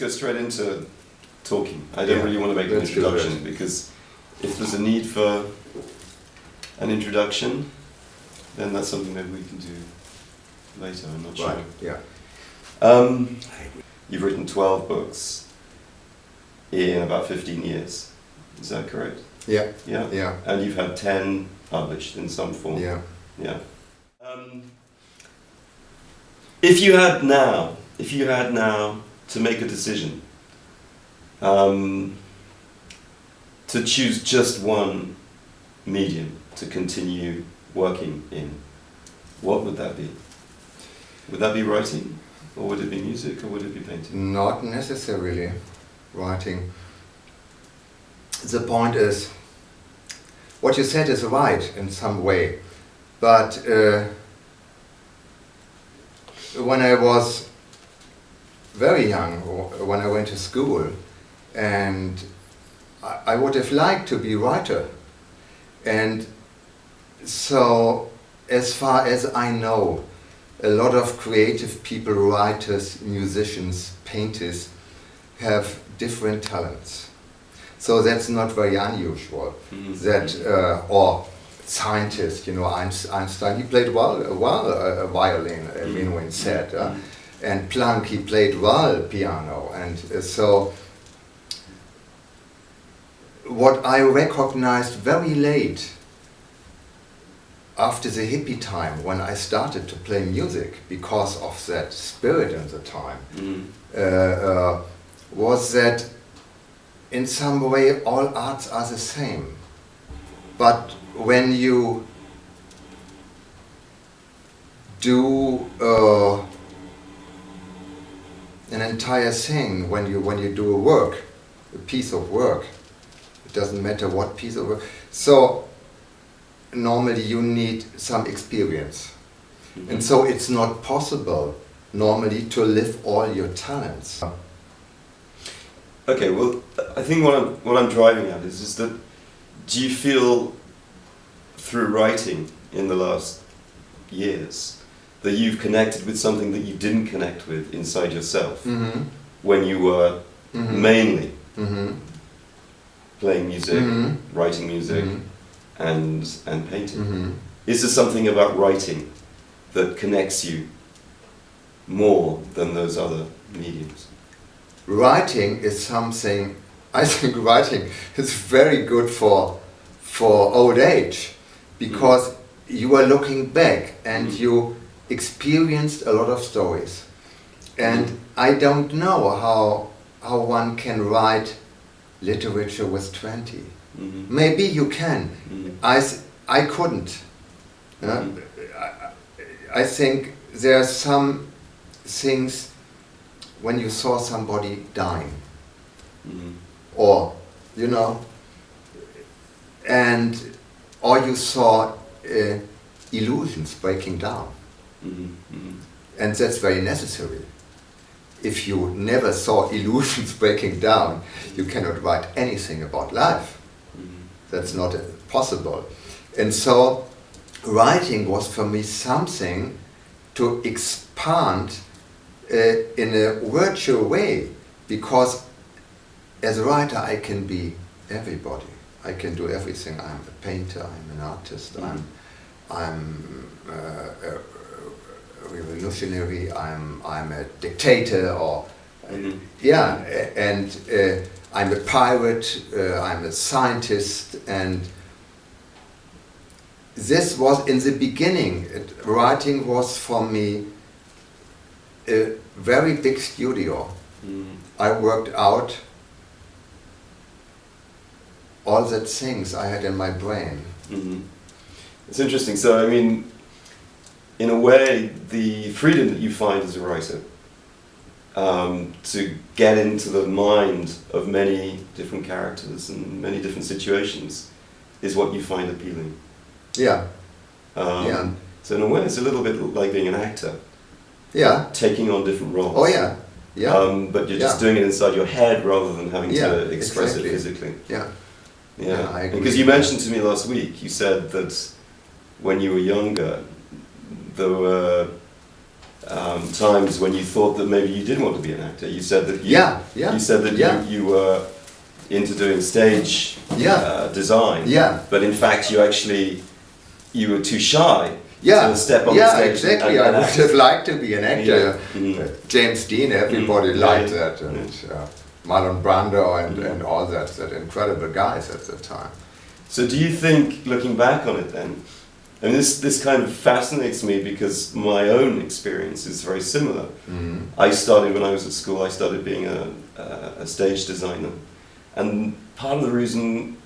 go straight into talking. I don't really want to make an introduction, because if there's a need for an introduction, then that's something maybe we can do later, I'm not sure. Yeah. You've written 12 books in about 15 years, is that correct? Yeah. Yeah? Yeah. And you've had 10 published in some form? Yeah. Yeah. If you had now to make a decision, to choose just one medium to continue working in, what would that be? Would that be writing, or would it be music, or would it be painting? Not necessarily writing. The point is, what you said is right in some way, but when I was very young, or when I went to school, and I would have liked to be a writer, and so as far as I know, a lot of creative people, writers, musicians, painters, have different talents. So that's not very unusual. That or scientists, you know, Einstein, he played well a violin, Menuhin said, and Planck, he played well piano, and so what I recognized very late, after the hippie time, when I started to play music because of that spirit in the time, was that in some way all arts are the same. But when you do an entire thing, when you do a piece of work, it doesn't matter what piece of work. So normally you need some experience. And so it's not possible normally to live all your talents. Okay, well, I think what I'm driving at is that, do you feel through writing in the last years that you've connected with something that you didn't connect with inside yourself when you were mainly playing music, writing music, and painting? Is there something about writing that connects you more than those other mediums? Writing is something, I think writing is very good for old age, because you are looking back and you experienced a lot of stories. And I don't know how one can write literature with 20. Maybe you can. I couldn't. I think there are some things when you saw somebody dying, or you know, or you saw illusions breaking down, and that's very necessary. If you never saw illusions breaking down, you cannot write anything about life. That's not possible. And so writing was for me something to expand in a virtual way, because as a writer I can be everybody. I can do everything. I'm a painter, I'm an artist, I'm a revolutionary, I'm a dictator, or and I'm a pirate, I'm a scientist, and this was in the beginning. Writing was for me a very big studio. I worked out all the things I had in my brain. It's interesting. So, I mean, in a way, the freedom that you find as a writer to get into the mind of many different characters and many different situations is what you find appealing. Yeah. So in a way, it's a little bit like being an actor. Yeah. Taking on different roles. Oh yeah. Yeah. But you're just doing it inside your head rather than having to express exactly. it physically. Yeah. Yeah. I agree. Because you mentioned to me last week, you said that when you were younger, there were times when you thought that maybe you didn't want to be an actor. You said that you said that you were into doing stage design, but in fact you were too shy to step on the stage. Exactly. I would have liked to be an actor. James Dean, everybody liked that, and Marlon Brando and all that incredible guys at the time. So do you think, looking back on it then, and this kind of fascinates me because my own experience is very similar. I started when I was at school, I started being a stage designer. And part of the reason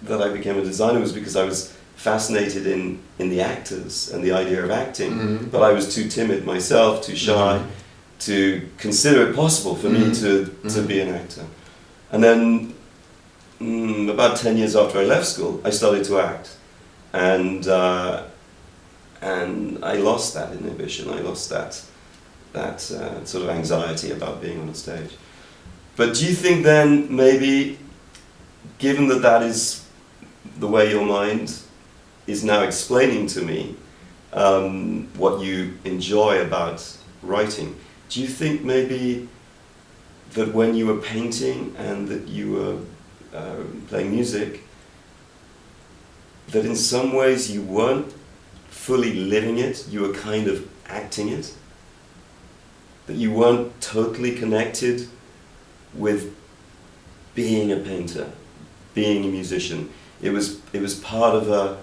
that I became a designer was because I was fascinated in the actors and the idea of acting, but I was too timid myself, too shy to consider it possible for me to be an actor. And then about 10 years after I left school, I started to act. And I lost that inhibition. I lost that sort of anxiety about being on a stage. But do you think then maybe, given that that is the way your mind is now explaining to me what you enjoy about writing, do you think maybe that when you were painting and that you were playing music, that in some ways you weren't fully living it, you were kind of acting it? That you weren't totally connected with being a painter, being a musician? It was part of a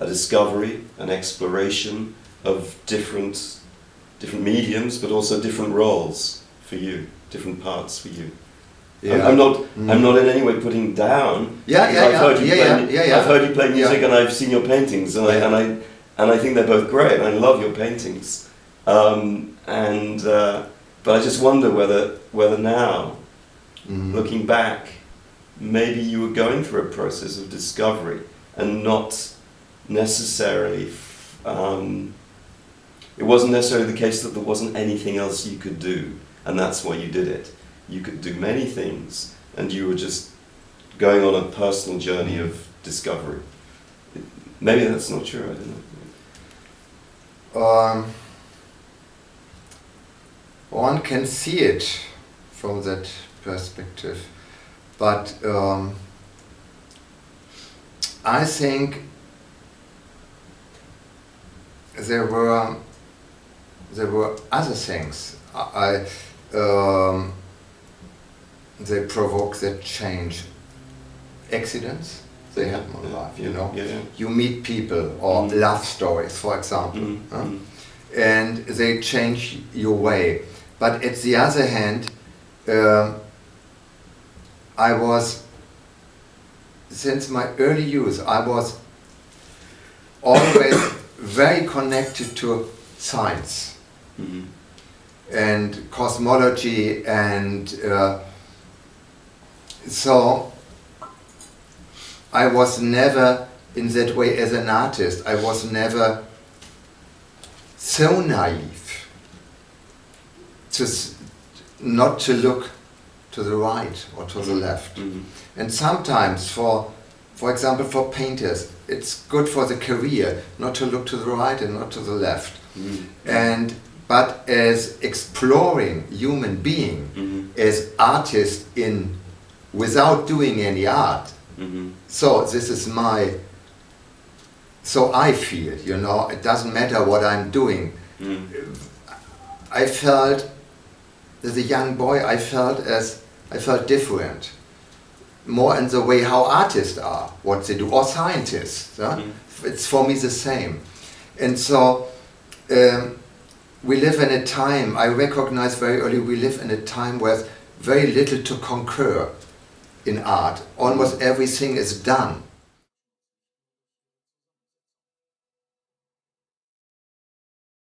discovery, an exploration of different mediums, but also different roles for you, different parts for you. I'm not in any way putting down. I've heard you play music, and I've seen your paintings, and I think they're both great. I love your paintings, but I just wonder whether now, looking back, maybe you were going through a process of discovery, and not necessarily. It wasn't necessarily the case that there wasn't anything else you could do, and that's why you did it. You could do many things, and you were just going on a personal journey of discovery. Maybe that's not true, I don't know. One can see it from that perspective, but I think there were other things. They provoke that change. Accidents they happen in life, you know. You meet people, or love stories, for example, and they change your way. But at the other hand, I was, since my early youth, I was always very connected to science and cosmology, and so I was never in that way as an artist. I was never so naive not to look to the right or to the left. And sometimes, for example, for painters, it's good for the career not to look to the right and not to the left. But as exploring human being, as artist without doing any art, so this is so I feel, you know, it doesn't matter what I'm doing. I felt, as a young boy, I felt different, more in the way how artists are, what they do, or scientists. It's for me the same. And so we live in a time, I recognized very early, we live in a time where very little to conquer in art. Almost everything is done.